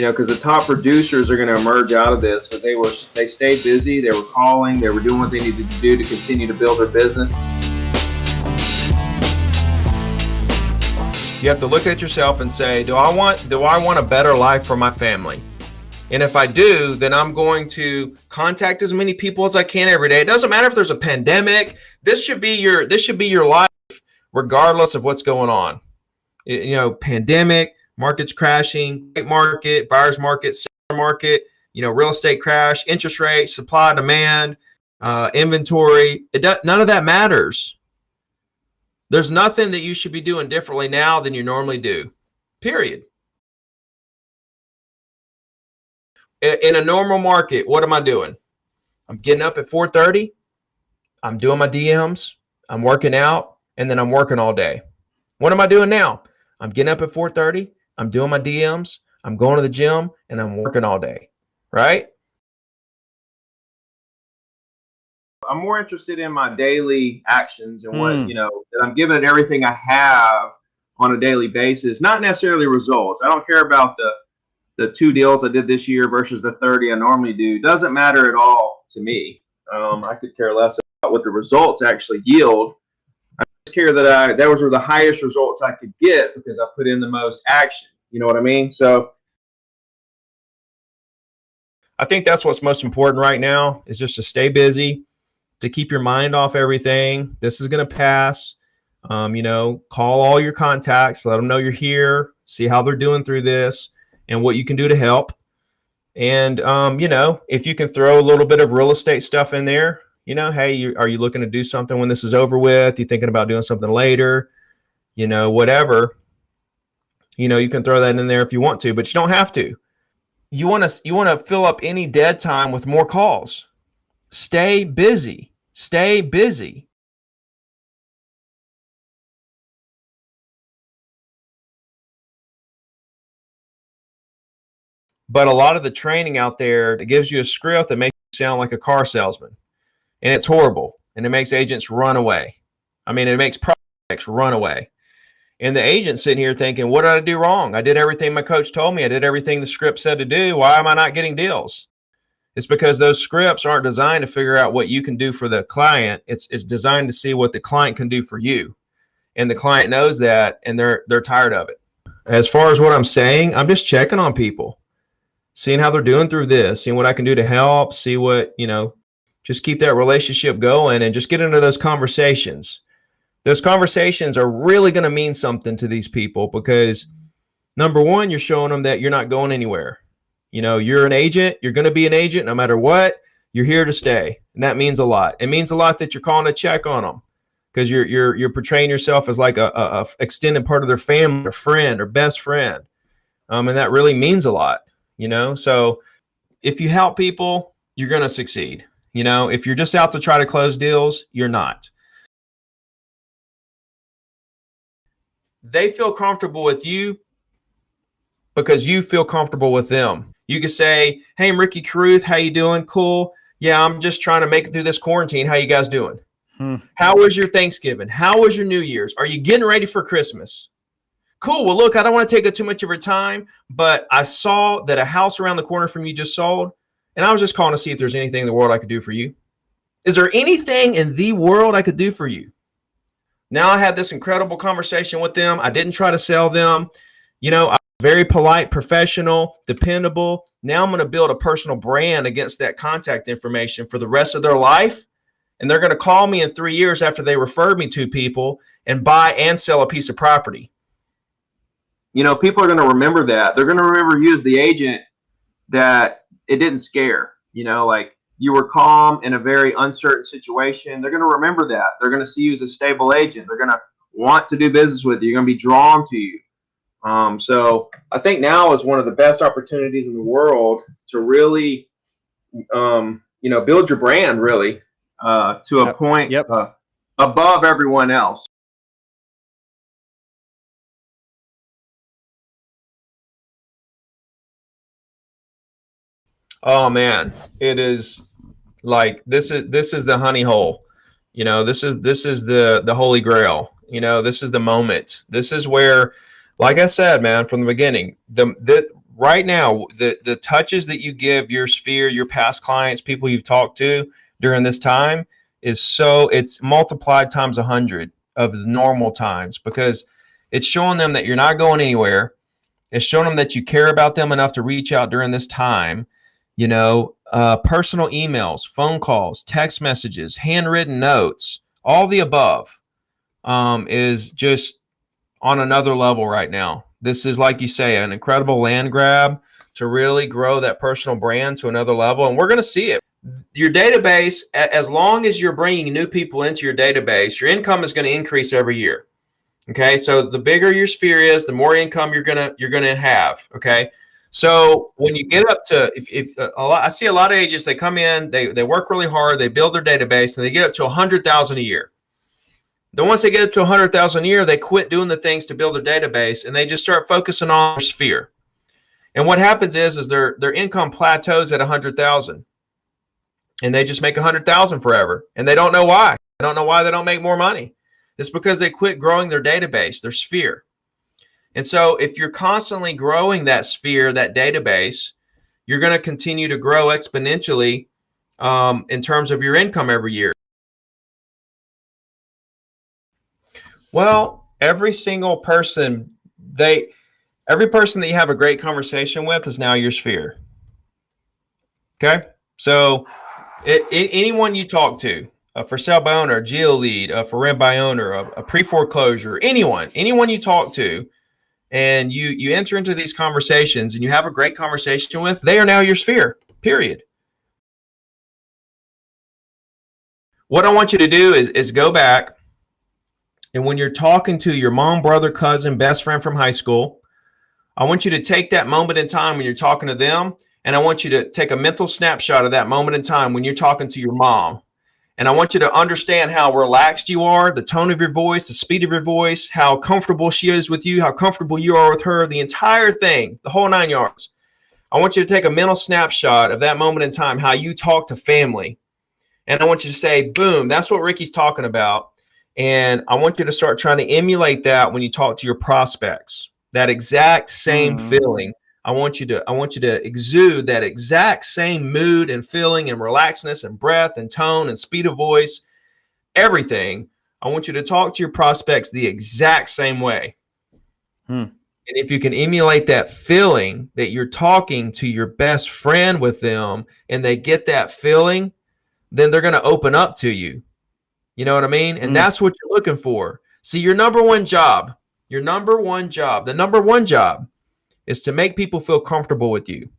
because the top producers are going to emerge out of this because they stayed busy, they were calling, they were doing what they needed to do to continue to build their business. You have to look at yourself and say, do I want a better life for my family? And if I do, then I'm going to contact as many people as I can every day. It doesn't matter if there's a pandemic. This should be your life, regardless of what's going on. Pandemic, market's crashing, market, buyer's market, seller market, real estate crash, interest rate, supply, demand, inventory. None of that matters. There's nothing that you should be doing differently now than you normally do, period. In a normal market, what am I doing? I'm getting up at 4:30. I'm doing my DMs. I'm working out, and then I'm working all day. What am I doing now? I'm getting up at 4:30. I'm doing my DMs. I'm going to the gym, and I'm working all day, right? I'm more interested in my daily actions and what, that I'm giving it everything I have on a daily basis, not necessarily results. I don't care about the 2 deals I did this year versus the 30 I normally do. Doesn't matter at all to me. I could care less about what the results actually yield. I just care that those were the highest results I could get because I put in the most action. You know what I mean? So I think that's what's most important right now is just to stay busy, to keep your mind off everything. This is going to pass. Call all your contacts, let them know you're here, see how they're doing through this and what you can do to help. And, if you can throw a little bit of real estate stuff in there, hey, are you looking to do something when this is over with? You thinking about doing something later? Whatever. You can throw that in there if you want to, but you don't have to. You want to fill up any dead time with more calls. Stay busy. Stay busy. But a lot of the training out there, it gives you a script that makes you sound like a car salesman. And it's horrible. And it makes agents run away. It makes prospects run away. And the agent's sitting here thinking, what did I do wrong? I did everything my coach told me. I did everything the script said to do. Why am I not getting deals? It's because those scripts aren't designed to figure out what you can do for the client. It's designed to see what the client can do for you. And the client knows that, and they're tired of it. As far as what I'm saying, I'm just checking on people, seeing how they're doing through this, seeing what I can do to help, see what, just keep that relationship going and just get into those conversations. Those conversations are really going to mean something to these people because, number one, you're showing them that you're not going anywhere. You're an agent. You're going to be an agent no matter what. You're here to stay, and that means a lot. It means a lot that you're calling to check on them because you're portraying yourself as like a extended part of their family, or friend, or best friend, and that really means a lot. So if you help people, you're going to succeed. If you're just out to try to close deals, you're not. They feel comfortable with you because you feel comfortable with them. You can say, hey, I'm Ricky Carruth. How you doing? Cool. Yeah, I'm just trying to make it through this quarantine. How you guys doing? How was your Thanksgiving? How was your New Year's? Are you getting ready for Christmas? Cool. Well, look, I don't want to take up too much of your time, but I saw that a house around the corner from you just sold, and I was just calling to see if there's anything in the world I could do for you. Is there anything in the world I could do for you? Now I had this incredible conversation with them. I didn't try to sell them. I'm very polite, professional, dependable. Now I'm going to build a personal brand against that contact information for the rest of their life. And they're going to call me in 3 years after they referred me to people and buy and sell a piece of property. People are going to remember that. They're going to remember you as the agent that it didn't scare, like you were calm in a very uncertain situation. They're going to remember that. They're going to see you as a stable agent. They're going to want to do business with you. You're going to be drawn to you. So I think now is one of the best opportunities in the world to really, build your brand really to a point above everyone else. Oh man, it is like this is the honey hole. This is the holy grail. This is the moment. This is where, like I said, man, from the beginning, right now, the touches that you give your sphere, your past clients, people you've talked to during this time it's multiplied times 100 of the normal times, because it's showing them that you're not going anywhere. It's showing them that you care about them enough to reach out during this time. Personal emails, phone calls, text messages, handwritten notes, all the above is just on another level right now. This is, like you say, an incredible land grab to really grow that personal brand to another level. And we're going to see it. Your database, as long as you're bringing new people into your database, your income is going to increase every year. Okay, so the bigger your sphere is, the more income you're gonna have. Okay, so when you get up to, I see a lot of agents, they come in, they work really hard, they build their database, and they get up to 100,000 a year. Then once they get up to 100,000 a year, they quit doing the things to build their database, and they just start focusing on their sphere. And what happens is their income plateaus at 100,000. And they just make 100,000 forever, and they don't know why. They don't know why they don't make more money. It's because they quit growing their database, their sphere. And so if you're constantly growing that sphere, that database, you're going to continue to grow exponentially in terms of your income every year. Well, every person that you have a great conversation with is now your sphere. Okay? So anyone you talk to, for sale by owner, GeoLead, for rent by owner, a pre-foreclosure, anyone you talk to, and you enter into these conversations and you have a great conversation with, they are now your sphere, period. What I want you to do is go back, and when you're talking to your mom, brother, cousin, best friend from high school, I want you to take that moment in time when you're talking to them, and I want you to take a mental snapshot of that moment in time when you're talking to your mom. And I want you to understand how relaxed you are, the tone of your voice, the speed of your voice, how comfortable she is with you, how comfortable you are with her, the entire thing, the whole 9 yards. I want you to take a mental snapshot of that moment in time, how you talk to family. And I want you to say, boom, that's what Ricky's talking about. And I want you to start trying to emulate that when you talk to your prospects, that exact same feeling. I want you to exude that exact same mood and feeling and relaxedness and breath and tone and speed of voice, everything. I want you to talk to your prospects the exact same way. And if you can emulate that feeling that you're talking to your best friend with them, and they get that feeling, then they're going to open up to you. You know what I mean? And that's what you're looking for. See, the number one job is to make people feel comfortable with you.